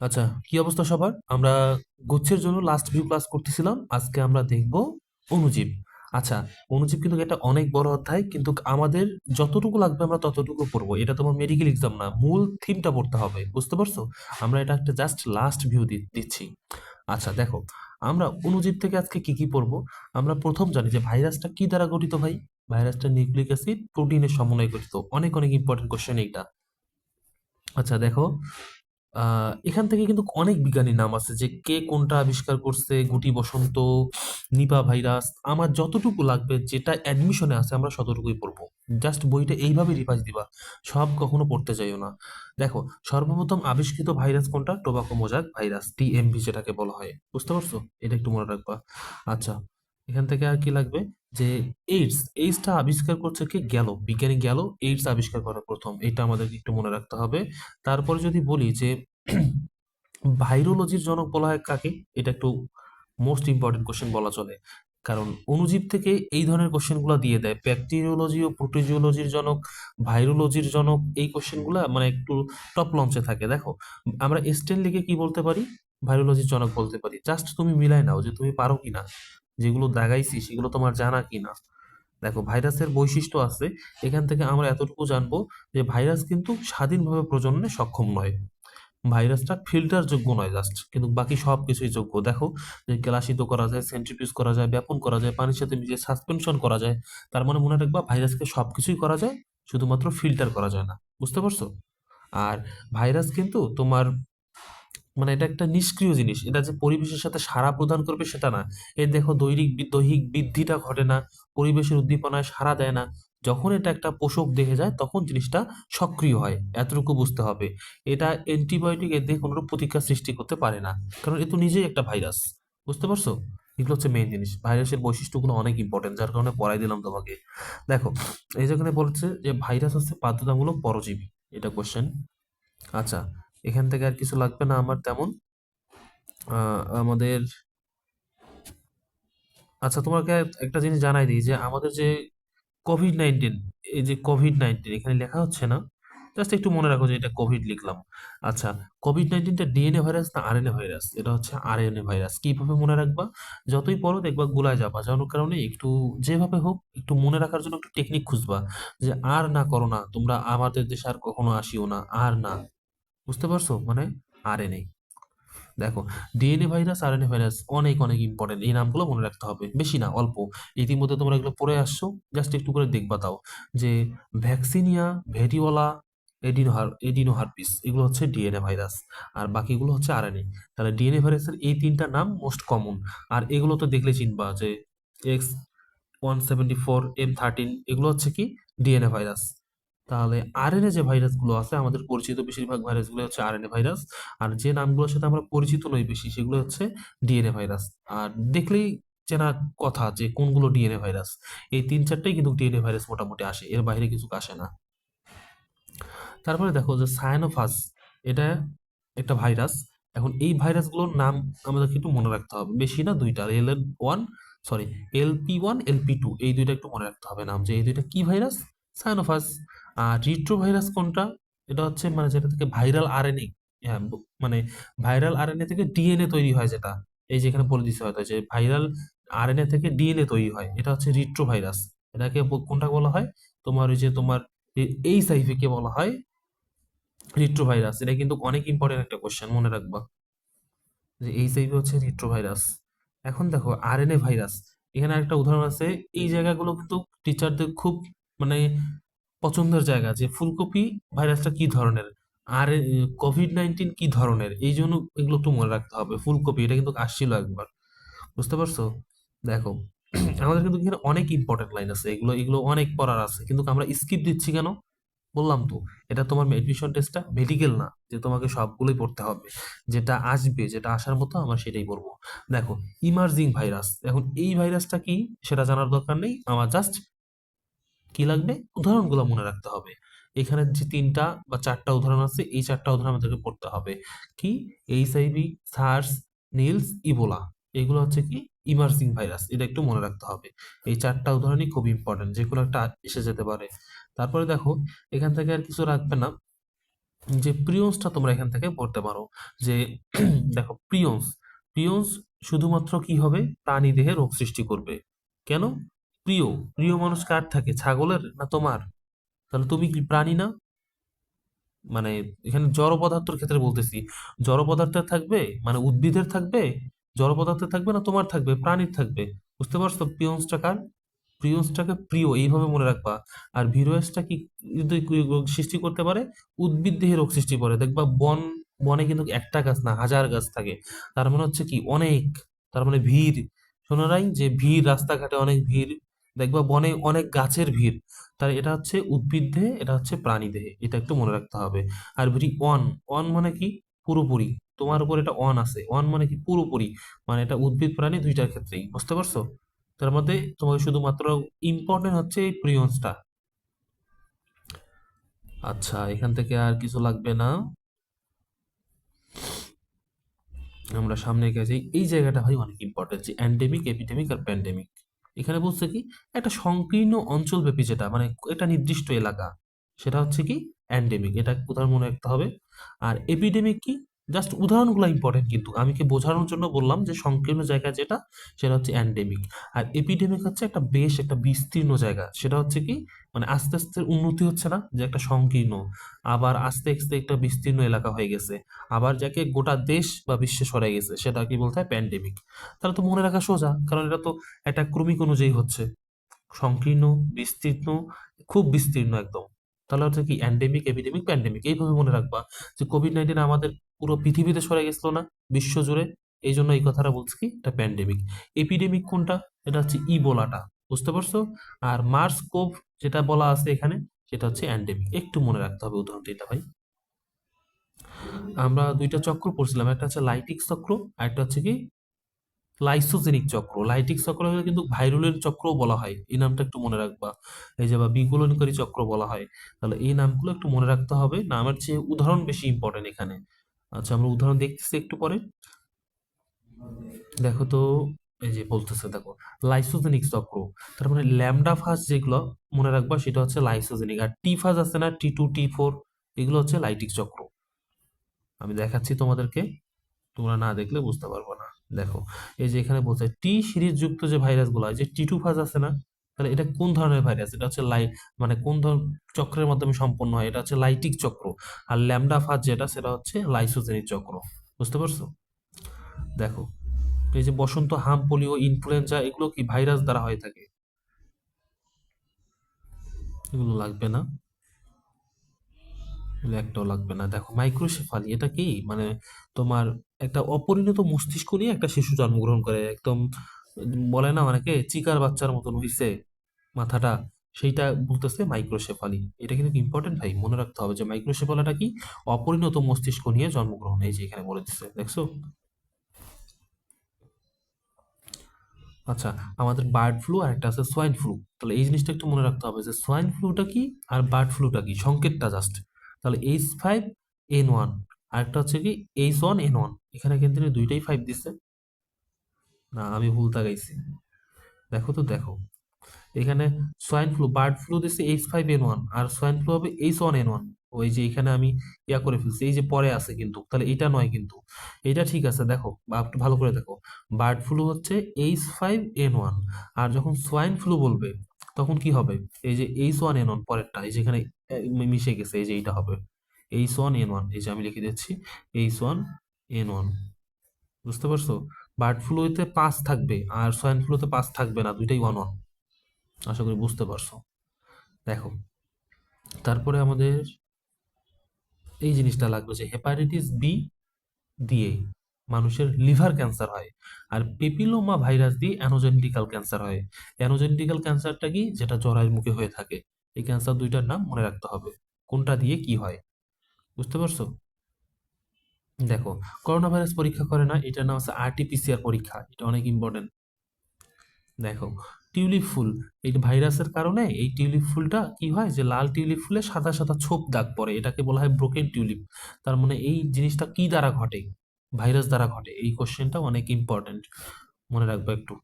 আচ্ছা, কি অবস্থা সবার? আমরা গুচ্ছের জন্য লাস্ট ভিউ ক্লাস করতেছিলাম। আজকে আমরা দেখব অণুজীব। আচ্ছা, অণুজীব কিন্তু একটা অনেক বড় অধ্যায়, কিন্তু আমাদের যতটুকু লাগবে আমরা ততটুকু পড়বো। এটা তোমার মেডিকেল এক্সাম না, মূল থিমটা পড়তে হবে, বুঝতে পারছো? আমরা এটা একটা জাস্ট লাস্ট ভিউ দিচ্ছি। আচ্ছা দেখো, আমরা অণুজীব থেকে আজকে কি কি পড়বো। আমরা প্রথম জানি যে ভাইরাসটা কি দ্বারা গঠিত ভাই। ভাইরাসটা নিউক্লিক অ্যাসিড প্রোটিনের সমন্বয়ে গঠিত। অনেক অনেক ইম্পর্টেন্ট কোশ্চেন এইটা। আচ্ছা দেখো, এখান থেকে কিন্তু অনেক বিজ্ঞানীর নাম আছে, যে কে কোনটা আবিষ্কার করছে, গুটি বসন্ত, নিপা ভাইরাস। আমার যতটুকু লাগবে যেটা অ্যাডমিশনে আছে আমরা ততটুকুই পড়বো। জাস্ট বইটা এইভাবে রিভাইজ দিবা, সব কখনো পড়তে যাইও না। দেখো, সর্বপ্রথম আবিষ্কৃত ভাইরাস কোনটা? টোবাকো মোজাক ভাইরাস, টিএমভি যেটাকে বলা হয়, বুঝতে পারছো? এটা একটু মনে রাখবা। আচ্ছা, এখান থেকে আর কি লাগবে, যে এইডসটা আবিষ্কার করছে কে? গেল, বিজ্ঞানী গেল এইডস আবিষ্কার করা প্রথম, এটা আমাদেরকে একটু মনে রাখতে হবে। তারপরে যদি বলি যে ভাইরোলজির জনক বলা হয় কাকে, এটা একটু মোস্ট ইম্পর্টেন্ট কোশ্চেন বলা চলে, কারণ অণুজীব থেকে এই ধরনের কোশ্চেনগুলো দিয়ে দেয়। ব্যাকটেরিওলজি ও প্রোটোজিওলজির জনক, ভাইরোলজির জনক, এই কোশ্চেনগুলো মানে একটু টপ লঞ্চে থাকে। দেখো, আমরা স্টেনলিকে কি বলতে পারি? ভাইরোলজির জনক বলতে পারি। জাস্ট তুমি মিলাই নাও যে তুমি পারো কিনা, যেগুলো দাগাইছি সেগুলো তোমার জানা কিনা। দেখো, ভাইরাসের বৈশিষ্ট্য আছে, এখান থেকে আমরা এতটুকু জানবো যে ভাইরাস কিন্তু স্বাধীনভাবে প্রজননে সক্ষম নয়। ভাইরাসটা ফিল্টার যোগ্য নয় জাস্ট, কিন্তু বাকি সব কিছুই যোগ্য। দেখো, যে গ্লাসিত করা যায়, সেন্ট্রিফিউজ করা যায়, ব্যাপন করা যায়, পানির সাথে মিশিয়ে সাসপেনশন করা যায়। তার মানে মনে রাখবা, ভাইরাসকে সবকিছুই করা যায়, শুধুমাত্র ফিল্টার করা যায় না, বুঝতে পারছো? আর ভাইরাস কিন্তু তোমার মানে এটা একটা নিষ্ক্রিয় জিনিস, এটা যে পরিবেশের সাথে সাড়া প্রদান করবে সেটা না। এই দেখো, দৈহিক বৃদ্ধিটা ঘটে না, পরিবেশের উদ্দীপনায় সাড়া দেয় না। যখন এটা একটা পোষক দেহে যায় তখন জিনিসটা সক্রিয় হয়, এতটুকু বুঝতে হবে। এটা অ্যান্টিবায়োটিক এর দিয়ে কোনোরূপ প্রতিক্রিয়া সৃষ্টি করতে পারে না, কারণ এ তো নিজেই একটা ভাইরাস, বুঝতে পারছো? এগুলো হচ্ছে মেইন জিনিস। ভাইরাসের বৈশিষ্ট্যগুলো অনেক ইম্পর্টেন্ট, যার কারণে পড়াই দিলাম তোমাকে। দেখো, এই যেখানে বলছে যে ভাইরাস হচ্ছে বাধ্যতামূলক পরজীবী, এটা কোশ্চেন। আচ্ছা, এখান থেকে আর কিছু লাগবে না আমার তেমন। আমাদের, আচ্ছা তোমাকে একটা জিনিস জানাই দিই, যে আমাদের যে কোভিড-19, এই যে কোভিড-19 এখানে লেখা হচ্ছে না, জাস্ট একটু মনে রাখো যে এটা কোভিড লিখলাম। আচ্ছা, কোভিড-19টা ডিএনএ ভাইরাস না আরএনএ ভাইরাস? এটা হচ্ছে আরএনএ ভাইরাস। কিভাবে মনে রাখবা? যতই পড়ো দেখবা গুলায় যাবা, যার কারণে একটু যেভাবে হোক একটু মনে রাখার জন্য একটু টেকনিক খুঁজবা, যে আর না করো না তোমরা আমাদের দেশে আর কখনো আসিও না, আর না, বুঝতে পারছো? মানে আরএনএ। দেখো, ডিএনএ ভাইরাস, আরএনএ ভাইরাস অনেক অনেক ইম্পর্টেন্ট, এই নামগুলো মনে রাখতে হবে, বেশি না অল্প। ইতিমধ্যে তোমরা এগুলো পড়ে আসছো, জাস্ট একটু করে দেখবা তাও, যে ভ্যাকসিনিয়া, ভেরিওলা, এডিনোহার্পিস, এগুলো হচ্ছে ডিএনএ ভাইরাস, আর বাকিগুলো হচ্ছে আরএনএ। তাহলে ডিএনএ ভাইরাসের এই তিনটা নাম মোস্ট কমন। আর এগুলো তো দেখলে চিনবা, যে X174M13, এগুলো হচ্ছে কি? DNA virus. তাহলে আরএনএ যে ভাইরাসগুলো আছে, আমাদের পরিচিত বেশিরভাগ ভাইরাসগুলো হচ্ছে আরএনএ ভাইরাস। আর যে নামগুলোর সাথে আমরা পরিচিত নই বেশি, সেগুলো হচ্ছে ডিএনএ ভাইরাস। আর দেখলেই চেনা কথা যে কোনগুলো ডিএনএ ভাইরাস। এই তিন চারটাই কিন্তু ডিএনএ ভাইরাস মোটামুটি আসে, এর বাইরে কিছু আসে না। তারপরে দেখো যে সায়ানোফাস, এটা একটা ভাইরাস। এখন এই ভাইরাসগুলোর নাম আমাদেরকে একটু মনে রাখতে হবে, বেশি না, দুইটা, ওয়ান, সরি, LP1, LP2, এই দুইটা একটু মনে রাখতে হবে নাম, যে এই দুইটা কি ভাইরাস? সায়ানোফাস। আর রিট্রো ভাইরাস কোনটা? এটা হচ্ছে মানে যেটা থেকে ভাইরাল আরএনএ, হ্যাঁ, মানে ভাইরাল আরএনএ থেকে ডিএনএ তৈরি হয়, যেটা এই যে এখানে বলে দিচ্ছে হয়তো, যে ভাইরাল আরএনএ থেকে ডিএনএ তৈরি হয়, এটা হচ্ছে রিট্রো ভাইরাস। এটাকে কোনটা বলা হয়? তোমার ওই যে তোমার এই সাইফিকে বলা হয় রিট্রোভাইরাস। এটা কিন্তু অনেক ইম্পর্টেন্ট একটা কোশ্চেন, মনে রাখবা, যে এইচআইভি হচ্ছে রিট্রোভাইরাস। এখন দেখো আরএনএ ভাইরাস, এখানে একটা উদাহরণ আছে। এই জায়গাগুলো কিন্তু টিচারদের খুব মানে পছন্দের জায়গা, যে ফুলকপি ভাইরাসটা কি ধরনের, আর কোভিড-19 কি ধরনের, এই জন্য এগুলো একটু মনে রাখতে হবে। ফুলকপি এটা কিন্তু আসছিল একবার, বুঝতে পারছো? দেখো, আমাদের কিন্তু এখানে অনেক ইম্পর্টেন্ট লাইন আছে, এগুলো এগুলো অনেক পড়ার আছে, কিন্তু আমরা স্কিপ দিচ্ছি কেন? বললাম তো, এটা তোমার এডমিশন টেস্টটা মেডিকেল না যে তোমাকে সবগুলোই পড়তে হবে। যেটা আসবে, যেটা আসার মতো আমরা সেটাই পড়বো। দেখো, ইমার্জিং ভাইরাস, এখন এই ভাইরাসটা কি সেটা জানার দরকার নেই আমার, জাস্ট কি লাগবে? উদাহরণগুলো মনে রাখতে হবে। এখানে যে তিনটা বা চারটা উদাহরণ আছে, এই চারটা উদাহরণ আমাদেরকে পড়তে হবে। কি? এইচআইভি, সার্স, নিলস, ইবোলা, এগুলো হচ্ছে কি? ইমার্জিং ভাইরাস, এটা একটু মনে রাখতে হবে। এই চারটা উদাহরণই খুব ইম্পর্টেন্ট, যে কোনো একটা এসে যেতে পারে। তারপরে দেখো, এখান থেকে আর কিছু রাখবে না। যে প্রিয়ন্সটা তোমরা এখান থেকে পড়তে পারো যে দেখো প্রিয়ন্স, প্রিয়ন্স শুধুমাত্র কি হবে, প্রাণী দেহে রোগ সৃষ্টি করবে। কেন? প্রিয়, প্রিয় মানুষ কার থাকে, ছাগলের না তোমার? তাহলে তুমি কি প্রাণী না? মানে এখানে জড় পদার্থের ক্ষেত্রে বলতেছি, জড় পদার্থের থাকবে মানে উদ্ভিদের থাকবে, জড় পদার্থের থাকবে না তোমার থাকবে, প্রাণীর থাকবে। বুঝতে পারছো প্রিয়ন্সটা কার? প্রিয়ন্সটাকে প্রিয় এইভাবে মনে রাখবা। আর ভিরোয়েসটা কি কিন্তু কি রোগ সৃষ্টি করতে পারে? উদ্ভিদ দেহে রোগ সৃষ্টি করে। দেখবা বনে কিন্তু একটা গাছ না হাজার গাছ থাকে, তার মানে হচ্ছে কি অনেক, তার মানে ভিড়। শোনো নাই যে ভিড়, রাস্তাঘাটে অনেক ভিড়, দেখবা বনে অনেক গাছের ভিড়। তার এটা হচ্ছে উদ্ভিদ দেহে, এটা হচ্ছে প্রাণী দেহে, এটা একটু মনে রাখতে হবে। আর ভেরি অন, অন মানে কি পুরোপুরি, তোমার উপর এটা অন আছে, অন মানে কি পুরোপুরি, মানে এটা উদ্ভিদ প্রাণী দুইটার ক্ষেত্রেই। বুঝতে পারছো? তার মধ্যে তোমাকে শুধুমাত্র ইম্পর্টেন্ট হচ্ছে এই প্রিয়ন্সটা। আচ্ছা, এখান থেকে আর কিছু লাগবে না, আমরা সামনে গেছি। এই জায়গাটা ভাই অনেক ইম্পর্টেন্ট, যে এন্ডেমিক, এপিডেমিক আর প্যান্ডেমিক। এখানে বলছে কি একটা সংকীর্ণ অঞ্চলব্যাপী, যেটা মানে একটা নির্দিষ্ট এলাকা, সেটা হচ্ছে কি এন্ডেমিক, এটা উদাহরণ মনে রাখতে হবে। আর এপিডেমিক কি, জাস্ট উদাহরণগুলো ইম্পর্টেন্ট, কিন্তু আমি কি বোঝানোর জন্য বললাম যে সংকীর্ণ জায়গা যেটা, সেটা হচ্ছে এন্ডেমিক। আর এপিডেমিক হচ্ছে একটা বেশ একটা বিস্তীর্ণ জায়গা, সেটা হচ্ছে কি মানে আস্তে আস্তে উন্নতি হচ্ছে না, যে একটা সংকীর্ণ, আবার আস্তে আস্তে একটা বিস্তীর্ণ এলাকা হয়ে গেছে, আবার যাকে গোটা দেশ বা বিশ্বে ছড়াই গেছে, সেটা কি বলতে হয় প্যান্ডেমিক। তাহলে তো মনে রাখা সোজা, কারণ এটা তো একটা ক্রমিক অনুযায়ী হচ্ছে, সংকীর্ণ, বিস্তীর্ণ, খুব বিস্তীর্ণ একদম। তাহলে হচ্ছে কি এন্ডেমিক, এপিডেমিক, প্যান্ডেমিক, এইভাবে মনে রাখবা। যে কোভিড-19 আমাদের পুরো পৃথিবীতে ছড়াই গেছিল না, বিশ্ব জুড়ে, এই জন্য এই কথাটা বলছি কি এটা প্যান্ডেমিক। এপিডেমিক কোনটা? এটা হচ্ছে ইবোলাটা। বুঝতে পারছো? আর মার্স কোভ যেটা বলা আছে এখানে, সেটা হচ্ছে এন্ডেমিক। একটু মনে রাখতে হবে উদাহরণ এটা ভাই। আমরা দুইটা চক্র পড়ছিলাম, একটা হচ্ছে লাইটিক চক্র, আর একটা হচ্ছে কি লাইসোজেনিক চক্র। লাইটিক চক্র হলে কিন্তু ভাইরুলের চক্রও বলা হয়, এই নামটা একটু মনে রাখবা। এই যে বা বিগলনকারী চক্র বলা হয়। তাহলে এই নামগুলো একটু মনে রাখতে হবে, নামের চেয়ে উদাহরণ বেশি ইম্পর্টেন্ট এখানে। আচ্ছা, আমরা উদাহরণ দেখতেছি একটু পরে। দেখো তো, এই যে বলতেছে দেখো লাইসোজেনিক চক্র, তার মানে ল্যামডা ফাজ যেগুলো মনে রাখবা সেটা হচ্ছে লাইসোজেনিক, আর টি ফাজ আছে না, T2 T4, এগুলো হচ্ছে লাইটিক চক্র। আমি দেখাচ্ছি তোমাদেরকে, তোমরা না দেখলে বুঝতে পারবো না। দেখো এই যে এখানে বলছে টি সিরিজ যুক্ত যে ভাইরাস গুলো, যে T2 ফাজ আছে না, তাহলে এটা কোন ধরনের ভাইরাস? এটা হচ্ছে মানে কোন ধরনের চক্রের মাধ্যমে সম্পন্ন হয়? এটা হচ্ছে লাইটিক চক্র। আর ল্যামডা ফাজ যেটা, সেটা হচ্ছে লাইসোজেনিক চক্র। বুঝতে পারছো? দেখো এই যে বসন্ত, হাম, পোলিও, ইনফ্লুয়েঞ্জা, এগুলো কি ভাইরাস দ্বারা হয়ে থাকে? এগুলো লাগবে না, এগুলো একটাও লাগবে না। দেখো মাইক্রোসেফালি, এটা কি মানে তোমার একটা অপরিণত মস্তিষ্ক নিয়ে একটা শিশু জন্মগ্রহণ করে, একদম বলে না অনেকে চিকার বাচ্চার মতন হইছে মাথাটা, সেইটা বলতেছে মাইক্রোসেফালি। এটা কিন্তু ইম্পর্টেন্ট ভাই, মনে রাখতে হবে যে মাইক্রোসেফালাটা কি অপরিণত মস্তিষ্ক নিয়ে জন্মগ্রহণ, এই যে এখানে বলে দিচ্ছে, দেখছো? আচ্ছা, আমাদের বার্ড ফ্লু আর একটা আছে সোয়াইন ফ্লু। তাহলে এই জিনিসটা একটু মনে রাখতে হবে যে সোয়াইন ফ্লুটা কি আর বার্ড ফ্লুটা কি, সংকেতটা জাস্ট। তাহলে H5N1, আর একটা হচ্ছে কি H1N1, এখানে কিন্তু দুইটাই 5 দিচ্ছে। না, আমি ভুল তাকাইছি। দেখো তো, দেখো এখানে সোয়াইন ফ্লু, বার্ড ফ্লু দিচ্ছে H5N1, আর সোয়াইন ফ্লু হবে H1N1। ওই যে এখানে আমি ইয়া করে ফেলছি, এই যে পরে আছে কিন্তু, তাহলে এটা নয় কিন্তু, এটা ঠিক আছে। দেখো বা একটু ভালো করে দেখো, বার্ড ফ্লু হচ্ছে H5N1, আর যখন সোয়াইন ফ্লু বলবে তখন কি হবে? এই যে H1N1 পরেরটা, এই যেখানে মিশে গেছে, এই যে এইটা হবে H1N1, এই যে আমি লিখে দিচ্ছি H1N1। বুঝতে পারছো? বার্ড ফ্লুতে 5 থাকবে আর সোয়াইন ফ্লুতে 5 থাকবে না, দুইটাই 1 1। আশা করি বুঝতে পারছো। দেখো তারপরে আমাদের এই জিনিসটা লাগবে যে হেপাটাইটিস বি দিয়ে মানুষের লিভার ক্যান্সার হয়, আর পেপিলোমা ভাইরাস দিয়ে অ্যানোজেন্টিক্যাল ক্যান্সার হয়। অ্যানোজেন্টিক্যাল ক্যান্সারটা কি, যেটা জরায়ুর মুখে হয়ে থাকে। এই ক্যান্সার দুইটার নাম মনে রাখতে হবে, কোনটা দিয়ে কি হয়। বুঝতে পারছো? দেখো করোনা ভাইরাস পরীক্ষা করে না, এটার নাম হচ্ছে RT-PCR পরীক্ষা, এটা অনেক ইম্পর্টেন্ট। দেখো টিউলিপ ফুল, এই ভাইরাসের কারণে এই টিউলিপ ফুলটা কি হয়, যে লাল টিউলিপ ফুলে সাদা সাদা ছোপ দাগ পড়ে, এটাকে বলা হয় ব্রোকেন টিউলিপ। তার মানে এই জিনিসটা কি দ্বারা ঘটে? ভাইরাস দ্বারা ঘটে। এই কোশ্চেনটা অনেক ইম্পর্টেন্ট, মনে রাখবো একটু।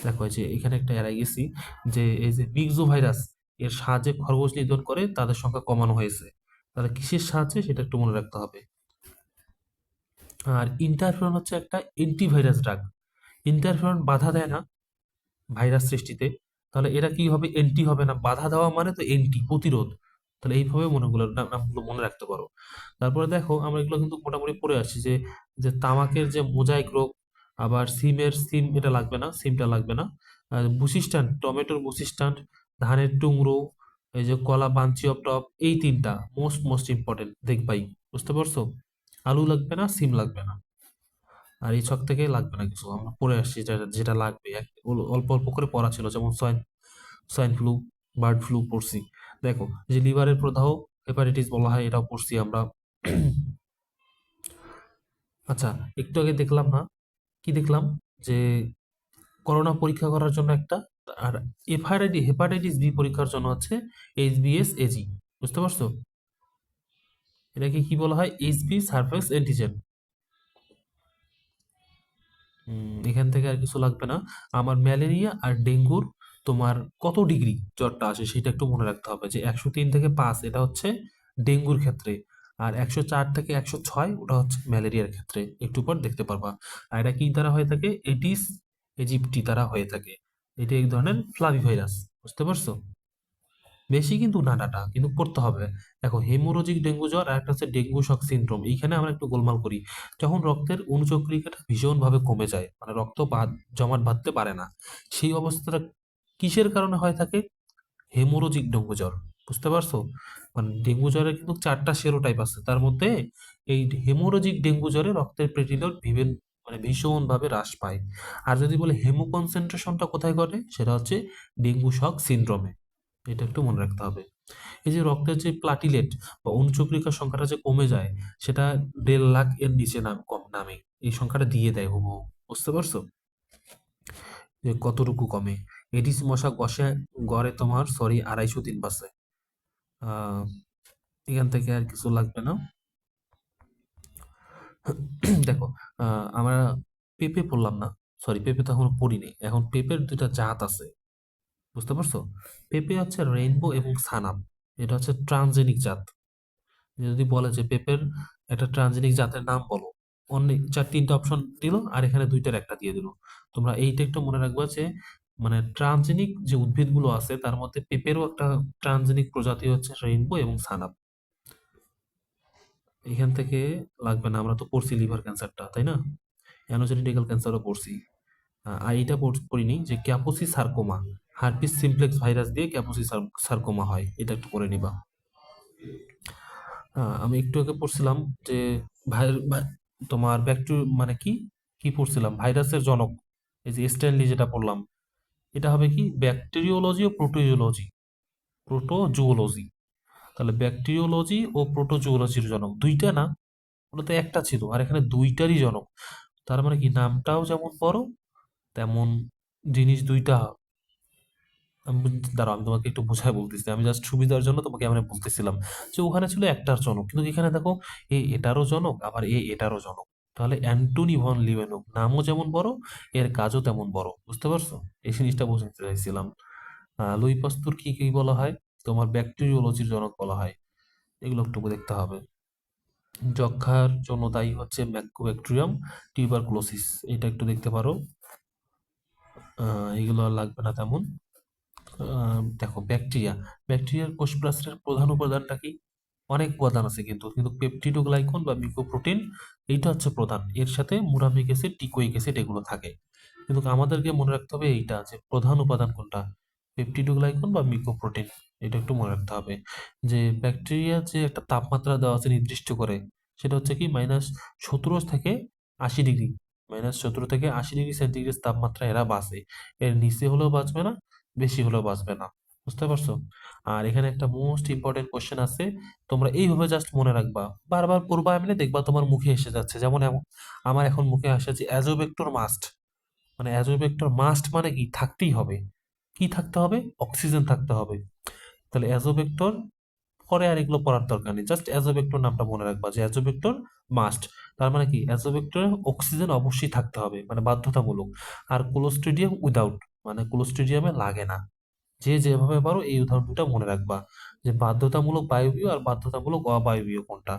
দেখো এই যে এখানে একটা এড়াই গেছি, যে এই যে মিক্সো ভাইরাস, এর সাহায্যে খরগোশ নিধন করে তাদের সংখ্যা কমানো হয়েছে। তাহলে কিসের সাহায্যে সেটা একটু মনে রাখতে হবে। আর ইন্টারফেরন হচ্ছে একটা অ্যান্টিভাইরাস ড্রাগ। ইন্টারফেরন বাধা দেয় না ভাইরাস সৃষ্টিতে, তাহলে এরা কি হবে, এন্টি হবে না, বাধা দেওয়া মানে তো এন্টি, প্রতিরোধ। তাহলে এইভাবে নামগুলো মনে রাখতে পারো। তারপরে দেখো আমরা এগুলো কিন্তু মোটামুটি পড়ে আসছি যে যে তামাকের যে মোজাইক রোগ, আবার সিম এটা লাগবে না, সিমটা লাগবে না। আর বুসিস্ট্যান্ড, টমেটোর বুসিস্ট্যান্ড, ধানের টুংরো, এই যে কলা বাঞ্চি অফ টপ, এই তিনটা মোস্ট ইম্পর্টেন্ট দেখবাই। বুঝতে পারছো? আলু লাগবে না, সিম লাগবে না, আর এই ছক থেকে লাগবে না কিছু, আমরা পড়ে আসছি যেটা যেটা লাগবে অল্প অল্প করে পড়া ছিল, যেমন সোয়াইন ফ্লু, বার্ড ফ্লু পড়ছি। দেখো যে লিভারের প্রদাহ হেপাটাইটিস বলা হয়, এটাও পড়ছি আমরা। আচ্ছা, একটু আগে দেখলাম না, কি দেখলাম, যে করোনা পরীক্ষা করার জন্য একটা, আর হেপাটাইটিস বি পরীক্ষার জন্য হচ্ছে HBsAg। বুঝতে পারছো? এটাকে কি বলা হয়, HB সারফেস অ্যান্টিজেন। এখান থেকে আর কিছু লাগবে না। আমার ম্যালেরিয়া আর ডেঙ্গুর তোমার কত ডিগ্রি জ্বরটা আসে সেটা একটু মনে রাখতে হবে, যে 103 থেকে 5 এটা হচ্ছে ডেঙ্গুর ক্ষেত্রে, আর 104 থেকে 106 ওটা হচ্ছে ম্যালেরিয়ার ক্ষেত্রে, একটু পর দেখতে পারবা। আর এটা কি দ্বারা হয়ে থাকে, এডিস ইজিপ্টি দ্বারা হয়ে থাকে। এটা এক ধরনের ফ্লাভি ভাইরাস। বুঝতে পারছো? বেশি কিন্তু না ডাটা, কিন্তু পড়তে হবে। দেখো হেমোরোজিক ডেঙ্গু জ্বর আর একটা হচ্ছে ডেঙ্গু শক সিনড্রোম, এইখানে আমরা একটু গোলমাল করি। যখন রক্তের অনুচক্রিকাটা ভীষণভাবে কমে যায়, মানে রক্ত জমাট বাঁধতে পারে না, সেই অবস্থাটা কিসের কারণে হয়ে থাকে, হেমোরোজিক ডেঙ্গু জ্বর। বুঝতে পারছো? মানে ডেঙ্গু জ্বরের কিন্তু 4টা সেরোটাইপ আছে, তার মধ্যে এই হেমোরোজিক ডেঙ্গু জ্বরে রক্তের প্লেটলেট মানে ভীষণভাবে হ্রাস পায়। আর যদি বলে হেমো কনসেন্ট্রেশনটা কোথায় ঘটে, সেটা হচ্ছে ডেঙ্গু শক সিনড্রোমে। এটা একটু মনে রাখতে হবে। এই যে রক্তের যে প্লাটিলেট বা অনুচক্রিকার সংখ্যাটা যে কমে যায়, সেটা 1.5 লাখ এর নিচে কম নামে, এই সংখ্যাটা দিয়ে দেয় হুবহু। বুঝতে পারছো যে কতটুকু কমে? এডিস মশা গড়ে তোমার 250 দিন বাঁচে। আহ এখান থেকে আর কিছু লাগবে না। দেখো, আমরা পেঁপে পড়লাম না, সরি পেঁপে তো এখনো পড়িনি, এখন পেঁপের দুইটা জাত আছে। বুঝতে পারছো? পেঁপে হচ্ছে রেইনবো এবং সানাম, এটা হচ্ছে ট্রানজেনিক জাত। যদি বলে যে পেঁপের একটা ট্রানজেনিক জাতের নাম বলো, অনেক 4-3টে অপশন দিল, আর এখানে দুইটার একটা দিয়ে দিল। তোমরা এইটা একটু মনে রাখবা যে মানে ট্রানজেনিক যে উদ্ভিদগুলো আছে তার মধ্যে পেঁপেরও একটা ট্রানজেনিক প্রজাতি হচ্ছে রেইনবো এবং সানাপ। এখান থেকে লাগবে না, আমরা তো পড়ছি লিভার ক্যান্সারটা, তাই না? অ্যানোজেনিটাল ক্যান্সারও পড়ছি। আর এইটা পড়িনি যে ক্যাপোসি সার্কোমা, হার্পিস সিমপ্লেক্স ভাইরাস দিয়ে ক্যাপোসি সার্কোমা হয়, এটা একটু করে নিবা। আমি একটু আগে পড়ছিলাম যে তোমার মানে কি কি পড়ছিলাম, ভাইরাসের জনক, এই যে স্ট্যানলি যেটা পড়লাম, এটা হবে কি ব্যাকটেরিওলজি ও প্রোটোজুওলজি। তাহলে ব্যাকটেরিওলজি ও প্রোটোজুওলজির জনক দুইটা না, ওটা তো একটা ছিল, আর এখানে দুইটারই জনক। তার মানে কি নামটাও যেমন বড়, তেমন জিনিস দুইটা। আমি দাঁড়াও, আমি তোমাকে একটু বোঝায় বলতেছি, আমি জাস্ট সুবিধার জন্য তোমাকে আমি বলতেছিলাম যে ওখানে ছিল একটার জনক, কিন্তু এখানে দেখো এটারও জনক, আবার এটারও জনক। তাহলে অ্যান্টনি ভন লিওনেভ নামও যেমন বড়, এর কাজও তেমন বড়। বুঝতে পারছো? এই জিনিসটা বোঝাতে চাইছিলাম। লুই পাস্তুর কি কি বলা হয়, তোমার ব্যাকটেরিওলজির জনক বলা হয়। এগুলো একটু দেখতে হবে। যক্ষ্মার জন্য দায়ী হচ্ছে ম্যাকোব্যাকটেরিয়াম টিউবারকুলোসিস, এটা একটু দেখতে পারো। এগুলো আর লাগবে না তেমন। দেখো ব্যাকটেরিয়ার কোষপ্রাচীরের প্রধান উপাদানটা কি? অনেক উপাদান আছে, কিন্তু কিন্তু পেপটিডোগ্লাইকন বা মিউকোপ্রোটিন এইটা হচ্ছে প্রধান, এর সাথে মুরামিক অ্যাসিড, টিকোইক অ্যাসিড এগুলো থাকে। কিন্তু আমাদেরকে মনে রাখতে হবে এইটা যে প্রধান উপাদান কোনটা, পেপটিডোগ্লাইকন বা মিউকোপ্রোটিন। এটা একটু মনে রাখতে হবে যে ব্যাকটেরিয়া যে একটা তাপমাত্রা দেওয়া আছে নির্দিষ্ট করে, সেটা হচ্ছে কি -17 থেকে 80 ডিগ্রি, -17 থেকে 80 ডিগ্রি সেন্টিগ্রেড তাপমাত্রা এরা বাঁচে। এর নিচে হলেও বাঁচবে না, বেশি হলেও বাঁচবে না। বুঝতে পারছো? আর এখানে একটা মোস্ট ইম্পর্টেন্ট কোশ্চেন আছে, তোমরা এইভাবে জাস্ট মনে রাখবা, বারবার পড়বা, এমনি দেখবা তোমার মুখে এসে যাচ্ছে, যেমন আমার এখন মুখে আসে যে অ্যাজোভেক্টর মাস্ট। মানে অ্যাজোভেক্টর মাস্ট মানে কি, থাকতেই হবে। কি থাকতে হবে? অক্সিজেন থাকতে হবে। তাহলে অ্যাজোভেক্টর পরে আর এগুলো পড়ার দরকার নেই, জাস্ট অ্যাজোভেক্টর নামটা মনে রাখবা যে অ্যাজোভেক্টর মাস্ট। তার মানে কি, অ্যাজোভেক্টরে অক্সিজেন অবশ্যই থাকতে হবে, মানে বাধ্যতামূলক। আর ক্লোস্ট্রিডিয়াম উইদাউট, মানে ক্লোস্ট্রিডিয়ামে লাগে না। যে যেভাবে পারো এই উদাহরণ দুটা মনে রাখবা, যে বাধ্যতামূলক বায়বীয় আর বাধ্যতামূলক অবায়বীয় কোনটা।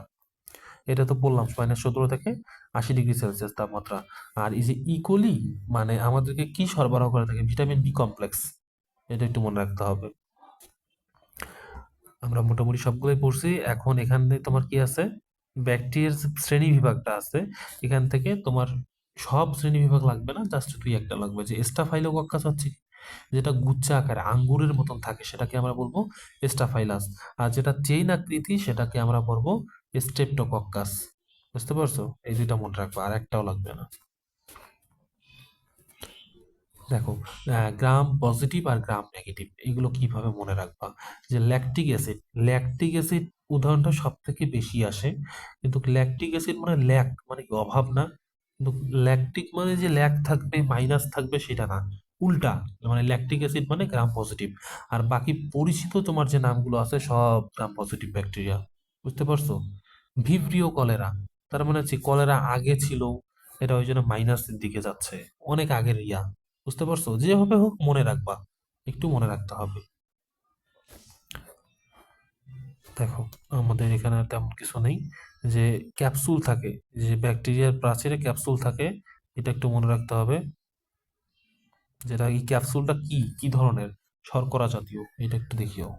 এটা তো বললাম -17 থেকে 80 ডিগ্রি সেলসিয়াস তাপমাত্রা। আর এই যে ইকোলি মানে আমাদেরকে কি সরবরাহ করে থাকে, ভিটামিন বি কমপ্লেক্স, এটা একটু মনে রাখতে হবে। আমরা মোটামুটি সবগুলোই পড়ছি। এখন এখান থেকে তোমার কি আছে, ব্যাকটেরিয়ার যে শ্রেণী বিভাগটা আছে, এখান থেকে তোমার সব শ্রেণী বিভাগ লাগবে না, জাস্ট দুই একটা লাগবে। যে স্টাফাইলোকক্কাস হচ্ছে কি, যেটা গুচ্ছ আকারে আঙ্গুরের মতন থাকে সেটাকে আমরা বলবো স্টাফাইলাস। আর যেটা চেইন আকৃতি সেটাকে আমরা বলবো স্ট্রেপ্টোকক্কাস। বুঝতে পারছো? এই দুইটা মনে রাখবো, আর একটাও লাগবে না। দেখো, গ্রাম পজিটিভ আর গ্রাম নেগেটিভ এগুলো কিভাবে মনে রাখবা। যে ল্যাকটিক অ্যাসিড উদাহরণটা সব থেকে বেশি আসে। কিন্তু ল্যাকটিক অ্যাসিড মানে ল্যাক মানে কি অভাব না, কিন্তু ল্যাকটিক মানে যে ল্যাক থাকবে মাইনাস থাকবে সেটা না, উল্টা। মানে ল্যাকটিক অ্যাসিড মানে গ্রাম পজিটিভ। আর বাকি পরিচিত তোমার যে নামগুলো আছে সব গ্রাম পজিটিভ ব্যাকটেরিয়া। বুঝতে পারছো? ভিব্রিও কলেরা, তার মানে হচ্ছে কলেরা আগে ছিল, এটা ওই জন্য মাইনাসের দিকে যাচ্ছে, অনেক আগের ইয়া। বুঝতে পারছো? যেভাবে হোক মনে রাখবা, একটু মনে রাখতে হবে। দেখো, আমাদের এখানে আর তেমন কিছু নেই। যে ক্যাপসুল থাকে, যে ব্যাকটেরিয়ার প্রাচীরে ক্যাপসুল থাকে, এটা একটু মনে রাখতে হবে। যেটা এই ক্যাপসুলটা কি কি ধরনের, শর্করা জাতীয়, এটা একটু দেখিও।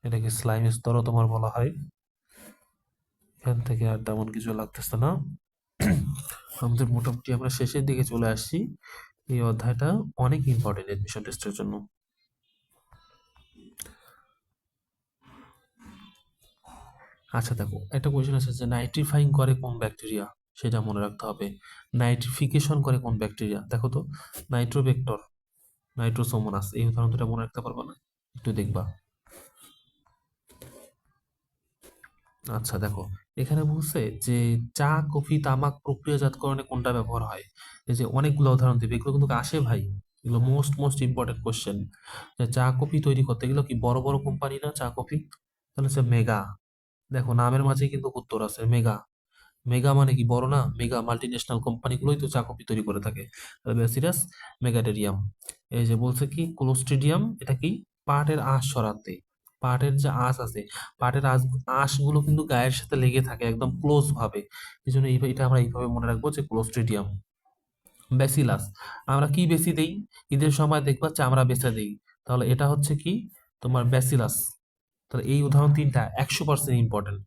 এটাকে স্লাইম স্তরও তোমার বলা হয়। এখান থেকে আর তেমন কিছু লাগতেছে না। আমাদের মোটামুটি আমরা শেষের দিকে চলে আসছি। এই অধ্যায়টা অনেক ইম্পর্টেন্ট এডমিশন টেস্টের জন্য। আচ্ছা দেখো, একটা কোয়েশ্চেন আছে যে নাইট্রিফাইং করে কোন ব্যাকটেরিয়া, সেটা মনে রাখতে হবে। নাইট্রিফিকেশন করে কোন ব্যাকটেরিয়া, দেখো তো, নাইট্রোভেক্টর, নাইট্রোসোমোনাস, এই উদাহরণ দুটা মনে রাখতে পারবা না? একটু দেখবা। আচ্ছা দেখো, এখানে বলছে যে চা কফি তামাক প্রক্রিয়াজাতকরণে কোনটা ব্যবহার হয়। এই যে অনেকগুলো উদাহরণ দিবে, এগুলো কিন্তু আসে ভাই, এগুলো মোস্ট মোস্ট ইম্পর্টেন্ট কোশ্চেন। যে চা কফি তৈরি করতে গেলে কি বড় বড় কোম্পানি না চা কফি, তাহলে হচ্ছে মেগা। দেখো নামের মাঝে কিন্তু উত্তর আছে, মেগা। মেগা মানে কি বড় না, মেগা মাল্টি ন্যাশনাল কোম্পানিগুলোই তো চা কফি তৈরি করে থাকে। ব্যাসিলাস মেগাটেরিয়াম। এই যে বলছে কি ক্লোস্ট্রিডিয়াম, এটা কি পাটের আঁশ সরাতে, পাটের যে আঁশ আছে, পাটের আঁশগুলো কিন্তু গায়ের সাথে লেগে থাকে একদম ক্লোজ ভাবে। এই জন্য এটা আমরা এইভাবে মনে রাখবো যে ক্লোস্ট্রিডিয়াম। ব্যাসিলাস, আমরা কি বেশি দেই, ঈদের সময় দেখবা চামড়া বেচে দেই, তাহলে এটা হচ্ছে কি তোমার ব্যাসিলাস। তাহলে এই উদাহরণ তিনটা 100% ইম্পর্টেন্ট।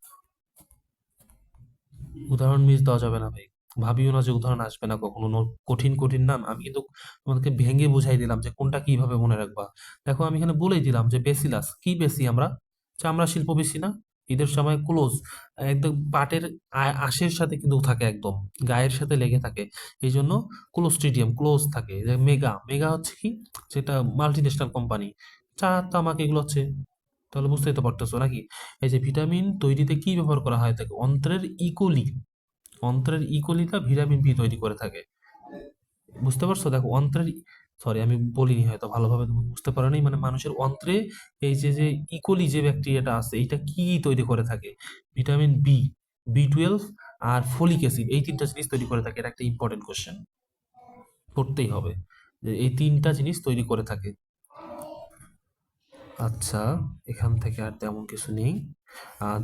উদাহরণ মিস দেওয়া যাবে না ভাই। ভাবিও না যে উদাহরণ আসবে না কখনো, কঠিন কঠিন নাম আমি কিন্তু তোমাদেরকে ভেঙে বুঝাই দিলাম যে কোনটা কিভাবে মনে রাখবা। দেখো আমি এখানে বলেই দিলাম যে বেসিলাস কি বেশি আমরা, চামড়া শিল্প বেশি না, ঈদের সময় ক্লোজ, একদম পাটের আঁশের সাথে কিন্তু থাকে, একদম গায়ের সাথে লেগে থাকে। এই জন্য ক্লোস্ট্রিডিয়াম ক্লোজ থাকে। মেগা, মেগা হচ্ছে কি, যেটা মাল্টি ন্যাশনাল কোম্পানি, চা তামাক এগুলো হচ্ছে। তাহলে বুঝতেই তো পারতেছো নাকি। এই যে ভিটামিন তৈরিতে কি ব্যবহার করা হয় থাকে, অন্ত্রের ইকোলি, অন্ত্রের ইকোলিটা ভিটামিন বি তৈরি করে থাকে। বুঝতে পারছো? দেখো অন্ত্রের, সরি আমি বলিনি হয়তো ভালোভাবে, তুমি বুঝতে পারোনি। মানে মানুষের অন্ত্রে এই যে যে ইকোলি যে ব্যাকটেরিয়াটা আছে, এটা কি তৈরি করে থাকে, ভিটামিন বি, বি 12 আর ফলিক অ্যাসিড, এই তিনটা জিনিস তৈরি করে থাকে। এটা একটা ইম্পর্টেন্ট কোশ্চেন, পড়তেই হবে যে এই তিনটা জিনিস তৈরি করে থাকে। আচ্ছা, এখান থেকে আর তেমন কিছু নেই।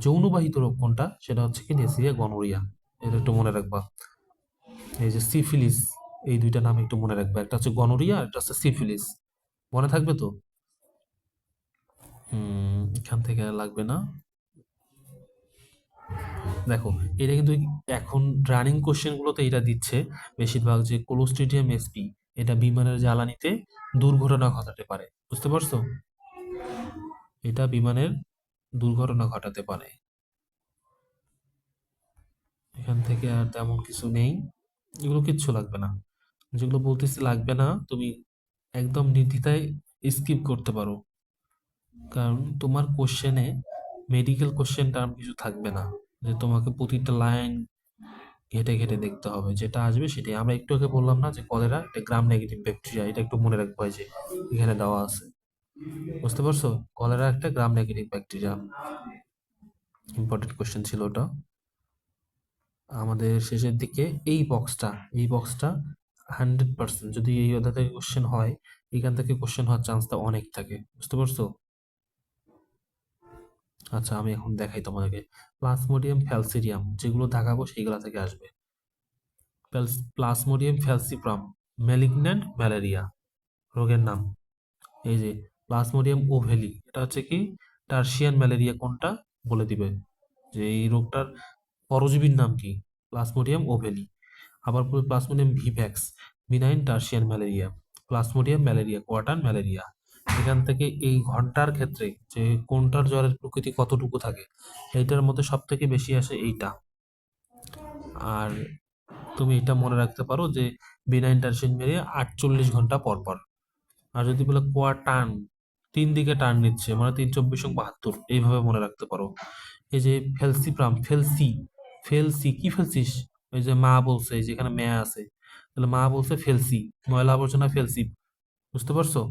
যৌনবাহিত রোগ কোনটা, সেটা হচ্ছে কি নেসিয়া গনোরিয়া, এটা একটু মনে রাখবা। এই যে সিফিলিস, এই দুইটা নাম একটু মনে রাখবা, একটা হচ্ছে গনোরিয়া আর একটা হচ্ছে সিফিলিস। মনে থাকবে তো? এখান থেকে আর লাগবে না। দেখো, এটা কিন্তু এখন রানিং কোশ্চেন গুলোতে এটা দিচ্ছে বেশিরভাগ, যে ক্লোস্ট্রিডিয়াম এসপি, এটা বিমানের জ্বালানিতে দুর্ঘটনা ঘটাতে পারে। বুঝতে পারছো? এটা বিমানের দুর্ঘটনা ঘটাতে পারে। এখান থেকে আর তেমন কিছু নেই, এগুলো কিচ্ছু লাগবে না। যেগুলো বলতেছি লাগবে না, তুমি একদম নির্দ্বিধায় স্কিপ করতে পারো, কারণ তোমার কোশ্চেনে মেডিকেল কোশ্চেন টার্ম কিছু থাকবে না, যে তোমাকে প্রতিটা লাইন ঘেটে ঘেটে দেখতে হবে। যেটা আসবে সেটাই। আমরা একটু আগে বললাম না যে কলেরা একটা গ্রাম নেগেটিভ ব্যাকটেরিয়া, এটা একটু মনে রাখবো, এই যে এখানে দেওয়া আছে। বুঝতে পারছো? কলেরা একটা gram negative bacteria, important question ছিল ওটা। আমাদের শেষের দিকে এই বক্সটা 100%, যদি এই অধ্যায় থেকে কোশ্চেন হয়, এখান থেকে কোশ্চেন হওয়ার চান্সটা অনেক থাকে। বুঝতে পারছো? আচ্ছা, আমি এখন দেখাই তোমাদেরকে। প্লাজমোডিয়াম ফ্যালসিডিয়াম যেগুলো দেখাবো সেইগুলা থেকে আসবে। প্লাজমোডিয়াম ফ্যালসিপারাম ম্যালিগন্যান্ট ম্যালেরিয়া রোগের নাম। এই যে প্লাজমোডিয়াম ওভেলি, এটা হচ্ছে কি টার্সিয়ান ম্যালেরিয়া। কোনটা বলে দিবে যে এই রোগটার পরজীবীর নাম কি? Plasmodium ovale. আবার বলবে plasmodium vivax benign tertian malaria, plasmodium malaria quartan malaria. এখান থেকে এই ঘন্টার ক্ষেত্রে যে কোনটার জ্বরের প্রকৃতি কতটুকু থাকে, এইটার মধ্যে সব থেকে বেশি আসে এইটা। আর তুমি এটা মনে রাখতে পারো যে বিনাইন টার্সিয়ান ম্যালেরিয়া 48 ঘন্টা পর পর। আর যদি বলে কোয়া টান, 3 দিকে টান নিচ্ছে, মানে 3 24 72, এইভাবে মনে রাখতে পারো। এই যে ফেলসিপ্রাম, ফেলসি কি ফেলসিস? ওই যে মা বলছে, এই যেখানে মেয়া আছে, তাহলে মা বলছে ফেলসি, ময়লা আবর্জনা ফেলসি। বুঝতে পারছো?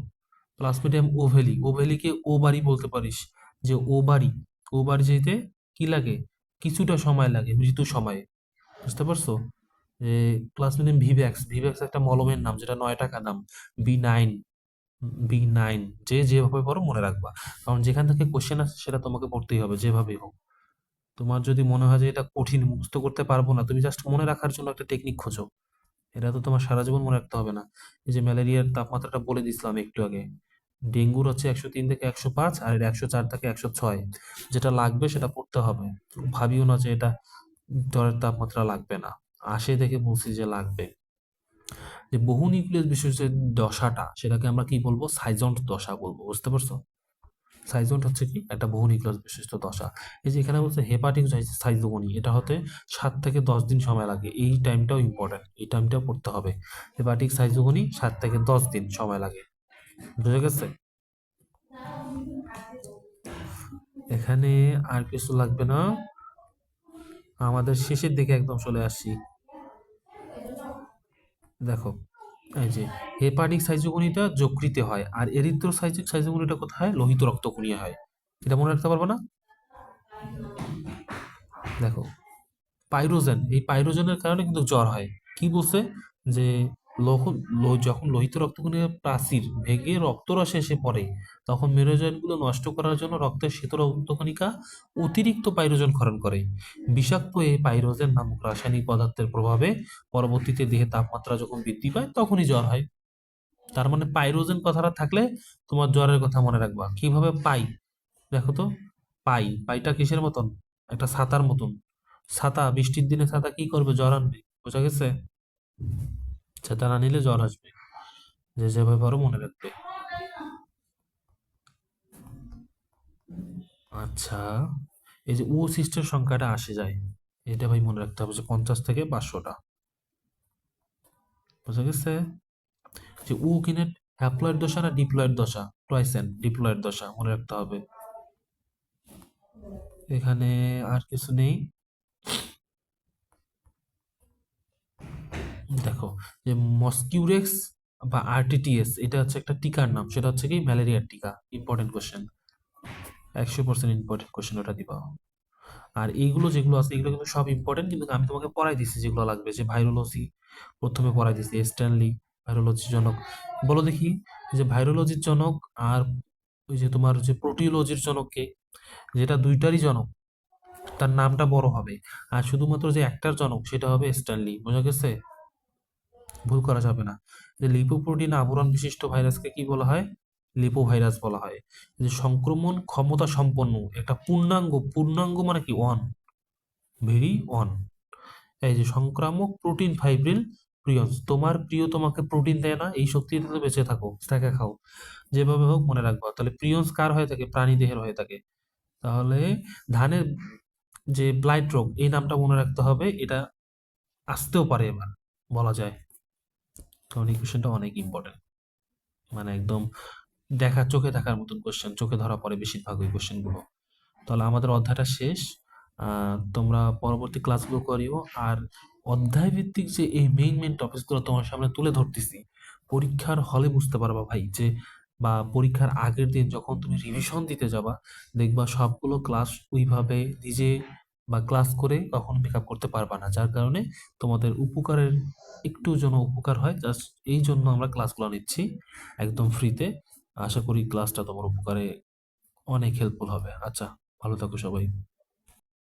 প্লাজমোডিয়াম ওভেলি, ওভেলিকে ও বাড়ি বলতে পারিস, যে ও বাড়ি, ও বাড়ি যেতে কি লাগে? কিছুটা সময় লাগে, মৃদু সময়ে। বুঝতে পারছো? যে প্লাজমোডিয়াম ভিভ্যাক্স, ভিভ্যাক্স একটা মলমের নাম, যেটা 9 টাকা দাম। বি9, বি9, যে যেভাবে পড়ো মনে রাখবা, কারণ যেখান থেকে কোশ্চেন আসে সেটা তোমাকে পড়তেই হবে যেভাবেই হোক। তোমার যদি মনে হয় যে এটা কঠিন, মুখস্থ করতে পারবো না, তুমি জাস্ট মনে রাখার জন্য একটা টেকনিক খোঁজো। এটা তো তোমার সারা জীবন মনে রাখতে হবে না। এই যে ম্যালেরিয়ার তাপমাত্রাটা বলে দিছিলাম একটু আগে, ডেঙ্গুর হচ্ছে 103 থেকে 105, আর এর 104 থেকে 106। যেটা লাগবে সেটা পড়তে হবে। ভাবিও না যে এটা জ্বরের তাপমাত্রা লাগবে না, আসে দেখে বলছি যে লাগবে। যে বহু নিউক্লিয়াস বিশিষ্ট যে দশাটা, সেটাকে আমরা কি বলবো? সাইজন্ট দশা বলবো। বুঝতে পারছো? সাইজন্ট হচ্ছে কি একটা বহু নিউক্লিয়াস বিশিষ্ট দশা। এই যে এখানে বলছে হেপাটিক সাইজোগনি, এটা হতে 7 থেকে 10 দিন সময় লাগে। এই টাইমটাও ইম্পর্টেন্ট, এই টাইমটাও পড়তে হবে। হেপাটিক সাইজোগনি 7 থেকে 10 দিন সময় লাগে। বুঝে গেছে? এখানে আর কিছু লাগবে না, আমাদের শেষের দিকে একদম চলে আসছি। দেখো, এই যে হেপাটিক সাইজোগনিটা যকৃতে হয়, আর এরিথ্রোসাইটিক সাইজোগনিটা কোথায় হয়? লোহিত রক্তকণিয়া হয়। এটা মনে রাখতে পারবে না? দেখো, পাইরোজেন, এই পাইরোজেনের কারণে কিন্তু জ্বর হয়। কি বলছে? যে যখন লোহিত রক্তকণিকার প্রাচীর ভেঙে রক্তরসে এসে পড়ে, তখন মেরোজয়েন্টগুলো নষ্ট করার জন্য রক্তের শ্বেত রক্তকণিকা অতিরিক্ত পাইরোজেন ক্ষরণ করে। বিষাক্ত এই পাইরোজেন নামক রাসায়নিক পদার্থের প্রভাবে পরবর্তীতে দেহে তাপমাত্রা যখন বৃদ্ধি পায় তখনই জ্বর হয়। তার মানে পাইরোজেন কথাটা থাকলে তোমার জ্বরের কথা মনে রাখবা। কিভাবে পাই? দেখো তো, পাইটা কিসের মতন? একটা ছাতার মতন। ছাতা, বৃষ্টির দিনে ছাতা কি করবে? জ্বর আনবে। বোঝা গেছে? ছাতা না নিলে জ্বর আসবে। যে যেভাবে পারো মনে রাখবে। আচ্ছা, এই যে ও সিস্টের সংখ্যাটা আসে যায়, এটা ভাই মনে রাখতে হবে যে 50 থেকে 500টা। বোঝা গেছে? যে ও কিনে হ্যাপ্লয়েড দশা না ডিপ্লয়েড দশা? টয়েসেন, ডিপ্লয়েড দশা মনে রাখতে হবে। এখানে আর কিছু নেই। দেখো, যে মসকিউরেক্স বা আরটিটিএস, এটা হচ্ছে একটা টিকার নাম, সেটা হচ্ছে কি ম্যালেরিয়ার টিকা। ইম্পর্টেন্ট কোশ্চেন, 100% ইম্পর্টেন্ট কোশ্চেন, ওটা দিবা। আর এইগুলো যেগুলো আছে এগুলো কিন্তু সব ইম্পর্টেন্ট, কিন্তু আমি তোমাকে পড়াই দিচ্ছি যেগুলো লাগবে। যে ভাইরোলজি প্রথমে পড়াই দিচ্ছি, স্ট্যানলি ভাইরোলজির জনক। বলো দেখি, যে ভাইরোলজির জনক আর ওই যে তোমার যে প্রোটিওলজির জনককে, যেটা দুইটারই জনক, তার নামটা বড় হবে। আর শুধুমাত্র যে একটার জনক সেটা হবে স্ট্যানলি। বোঝা গেছে? ভুল করা যাবে না। যে লিপোপ্রোটিন আবরণ বিশিষ্ট ভাইরাসকে কি বলা হয়? লিপো ভাইরাস বলা হয়। যে সংক্রমণ ক্ষমতা সম্পন্ন একটা পূর্ণাঙ্গ, পূর্ণাঙ্গ মানে কি? One, very one. এই যে সংক্রামক প্রোটিন ফাইব্রিল প্রিয়ন্স, তোমার প্রিয় তোমাকে প্রোটিন দেয় না, এই শক্তিতে তো বেঁচে থাকো, স্ট্যাকে খাও, যেভাবে হোক মনে রাখবা। তাহলে প্রিয়ন্স কার হয়ে থাকে? প্রাণী দেহের হয়ে থাকে। তাহলে ধানের যে ব্লাইট রোগ, এই নামটা মনে রাখতে হবে। এটা আসতেও পারে এবার, বলা যায়। কারণ এই কোশ্চেনটা অনেক ইম্পর্টেন্ট, মানে একদম চোখে দেখার মতন কোশ্চেন, চোখে ধরা পড়ে বেশিরভাগ ওই কোশ্চেনগুলো। তাহলে আমাদের অধ্যায়টা শেষ। তোমরা পরবর্তী ক্লাসগুলো করিও। আর অধ্যায় ভিত্তিক যে এই মেইন টপিকসগুলো তোমার সামনে তুলে ধরতেছি, পরীক্ষার হলে বুঝতে পারবা ভাই, যে বা পরীক্ষার আগের দিন যখন তুমি রিভিশন দিতে যাবা, দেখবা সবগুলো ক্লাস ওইভাবে নিজে বা ক্লাস করে কখনো মেকআপ করতে পারবা না। যার কারণে তোমাদের উপকারের, একটু যেন উপকার হয়, জাস্ট এই জন্য আমরা ক্লাসগুলো নিচ্ছি একদম ফ্রিতে। আশা করি ক্লাসটা তোমার উপকারে অনেক হেল্পফুল হবে। আচ্ছা। ভালো থাকো সবাই।